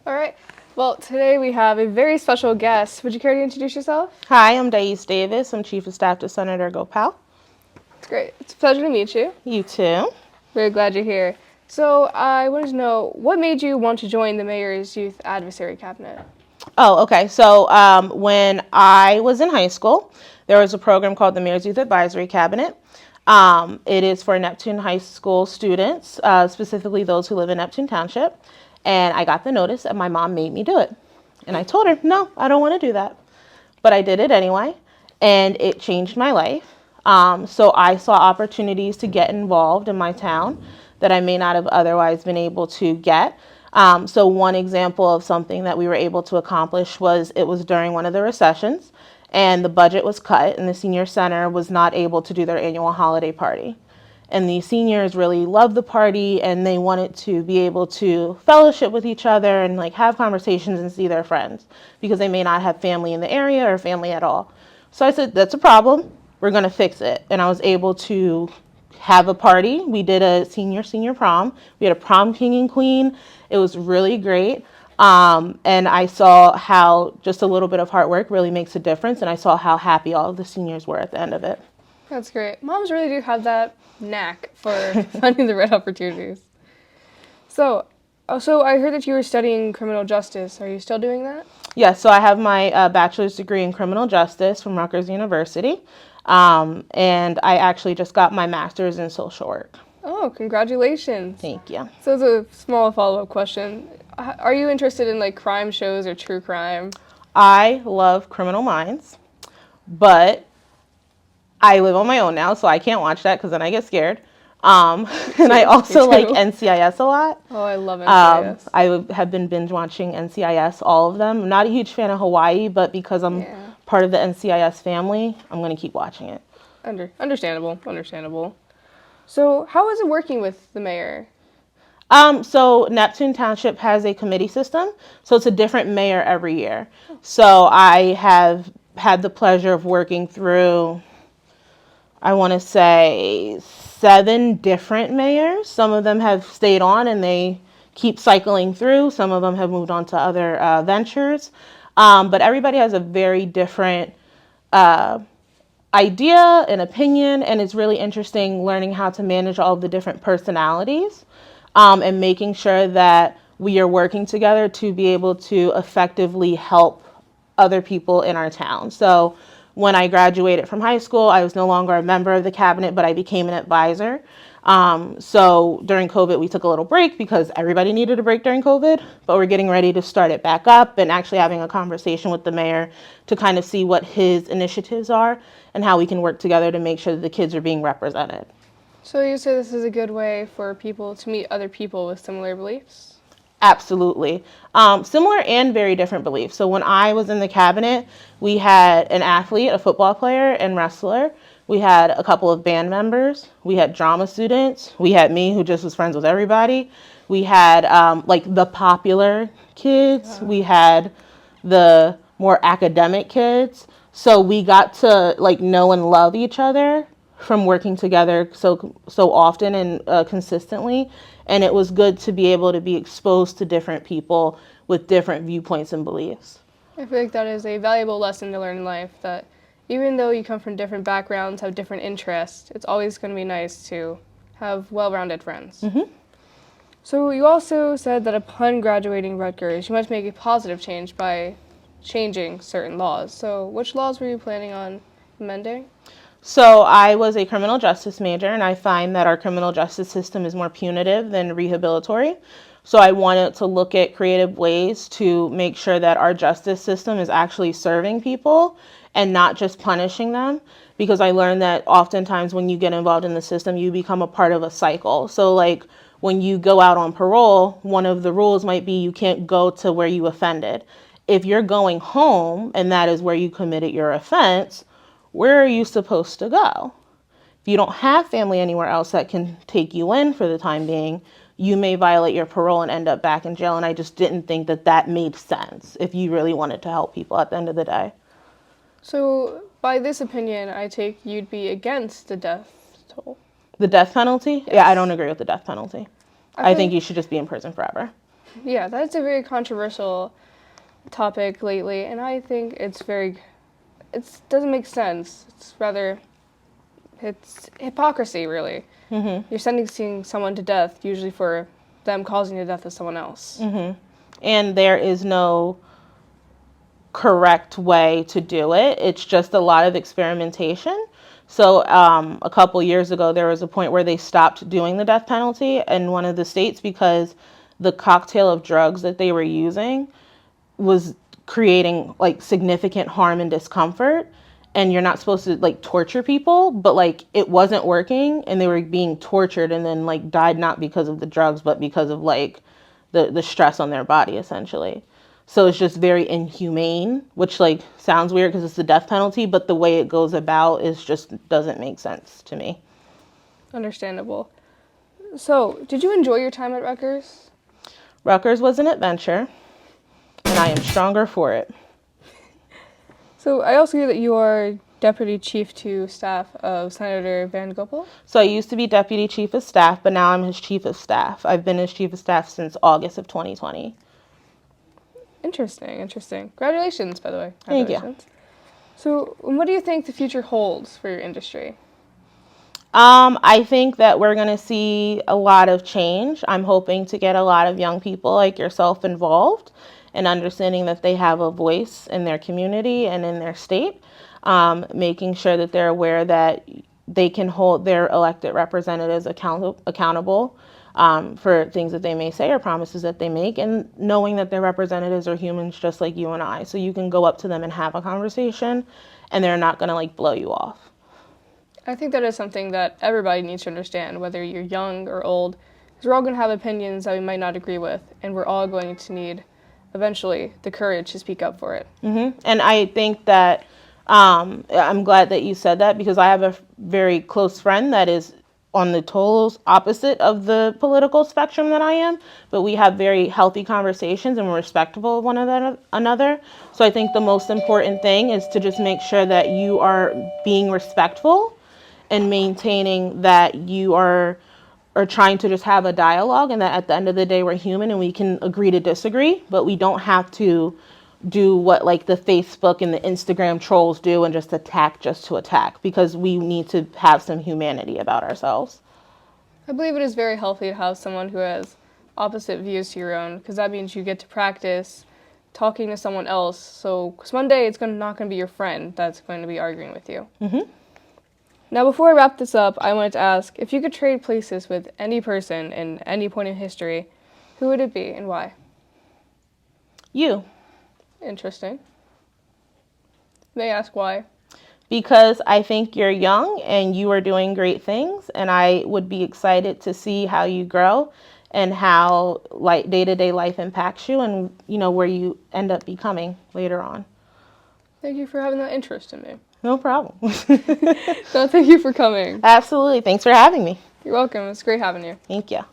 All right. Well, today we have a very special guest. Would you care to introduce yourself? Hi, I'm Dyese D. I'm Chief of Staff to Senator Gopal. It's great. It's a pleasure to meet you. You too. Very glad you're here. So I wanted to know, what made you want to join the Mayor's Youth Advisory Cabinet? Oh, okay. So when I was in high school, there was a program called the Mayor's Youth Advisory Cabinet. It is for Neptune High School students, specifically those who live in Neptune Township. And I got the notice and my mom made me do it. And I told her, no, I don't want to do that. But I did it anyway, and it changed my life. So I saw opportunities to get involved in my town that I may not have otherwise been able to get. So one example of something that we were able to accomplish was it was during one of the recessions, and the budget was cut, and the senior center was not able to do their annual holiday party. And the seniors really loved the party, and they wanted to be able to fellowship with each other and like have conversations and see their friends because they may not have family in the area or family at all. So I said, that's a problem. We're going to fix it. And I was able to have a party. We did a senior prom. We had a prom king and queen. It was really great. And I saw how just a little bit of hard work really makes a difference. And I saw how happy all of the seniors were at the end of it. That's great. Moms really do have that knack for finding the right opportunities. So I heard that you were studying criminal justice. Are you still doing that? Yes, so I have my bachelor's degree in criminal justice from Rutgers University. And I actually just got my master's in social work. Oh, congratulations. Thank you. So it's a small follow-up question. Are you interested in like crime shows or true crime? I love Criminal Minds, but I live on my own now, so I can't watch that because then I get scared. And I also like NCIS a lot. Oh, I love NCIS. I have been binge watching NCIS, all of them. I'm not a huge fan of Hawaii, but because I'm part of the NCIS family, I'm going to keep watching it. Understandable. So how is it working with the mayor? So Neptune Township has a committee system, so it's a different mayor every year. So I have had the pleasure of working through, I want to say, 7 different mayors. Some of them have stayed on and they keep cycling through. Some of them have moved on to other ventures. But everybody has a very different idea and opinion, and it's really interesting learning how to manage all of the different personalities and making sure that we are working together to be able to effectively help other people in our town. So when I graduated from high school, I was no longer a member of the cabinet, but I became an advisor. So during COVID, we took a little break because everybody needed a break during COVID, but we're getting ready to start it back up and actually having a conversation with the mayor to kind of see what his initiatives are and how we can work together to make sure that the kids are being represented. So you say this is a good way for people to meet other people with similar beliefs? Absolutely. Similar and very different beliefs. So when I was in the cabinet, we had an athlete, a football player, and wrestler. We had a couple of band members. We had drama students. We had me, who just was friends with everybody. We had like the popular kids. We had the more academic kids. So we got to like know and love each other from working together so often and consistently. And it was good to be able to be exposed to different people with different viewpoints and beliefs. I feel like that is a valuable lesson to learn in life, that even though you come from different backgrounds, have different interests, it's always going to be nice to have well-rounded friends. Mm-hmm. So you also said that upon graduating Rutgers, you must make a positive change by changing certain laws. So which laws were you planning on amending? So I was a criminal justice major, and I find that our criminal justice system is more punitive than rehabilitory. So I wanted to look at creative ways to make sure that our justice system is actually serving people and not just punishing them, because I learned that oftentimes when you get involved in the system, you become a part of a cycle. So like when you go out on parole, one of the rules might be you can't go to where you offended. If you're going home and that is where you committed your offense, where are you supposed to go? If you don't have family anywhere else that can take you in for the time being, you may violate your parole and end up back in jail. And I just didn't think that that made sense if you really wanted to help people at the end of the day. So by this opinion, I take you'd be against the death toll. The death penalty? Yes. Yeah, I don't agree with the death penalty. I think you should just be in prison forever. Yeah, that's a very controversial topic lately, and I think it doesn't make sense. It's hypocrisy, really. You're sentencing someone to death, usually for them causing the death of someone else. And there is no correct way to do it. It's just a lot of experimentation. So a couple years ago, there was a point where they stopped doing the death penalty in one of the states because the cocktail of drugs that they were using was creating like significant harm and discomfort. And you're not supposed to like torture people, but like it wasn't working and they were being tortured and then like died not because of the drugs, but because of like the stress on their body essentially. So it's just very inhumane, which like sounds weird because it's the death penalty, but the way it goes about is just doesn't make sense to me. Understandable. So, did you enjoy your time at Rutgers? Rutgers was an adventure, and I am stronger for it. So, I also hear that you are Deputy Chief to Staff of Senator Van Goepel? So I used to be Deputy Chief of Staff, but now I'm his Chief of Staff. I've been his Chief of Staff since August of 2020. Interesting. Congratulations, by the way. Thank you. Congratulations. So, what do you think the future holds for your industry? I think that we're going to see a lot of change. I'm hoping to get a lot of young people like yourself involved and understanding that they have a voice in their community and in their state, making sure that they're aware that they can hold their elected representatives accountable for things that they may say or promises that they make, and knowing that their representatives are humans just like you and I. So you can go up to them and have a conversation and they're not going to like blow you off. I think that is something that everybody needs to understand, whether you're young or old, because we're all going to have opinions that we might not agree with, and we're all going to need, eventually, the courage to speak up for it. And I think that I'm glad that you said that because I have a very close friend that is on the total opposite of the political spectrum that I am, but we have very healthy conversations and we're respectful of one another. So I think the most important thing is to just make sure that you are being respectful and maintaining that you are trying to just have a dialogue, and that at the end of the day we're human and we can agree to disagree, but we don't have to do what like the Facebook and the Instagram trolls do and just attack just to attack, because we need to have some humanity about ourselves. I believe it is very healthy to have someone who has opposite views to your own, because that means you get to practice talking to someone else. So, because one day it's not going to be your friend that's going to be arguing with you. Now, before I wrap this up, I wanted to ask, if you could trade places with any person in any point in history, who would it be and why? You. Interesting. May I ask why? Because I think you're young and you are doing great things, and I would be excited to see how you grow and how like day-to-day life impacts you, and where you end up becoming later on. Thank you for having that interest in me. No problem. No, thank you for coming. Absolutely. Thanks for having me. You're welcome. It's great having you. Thank you.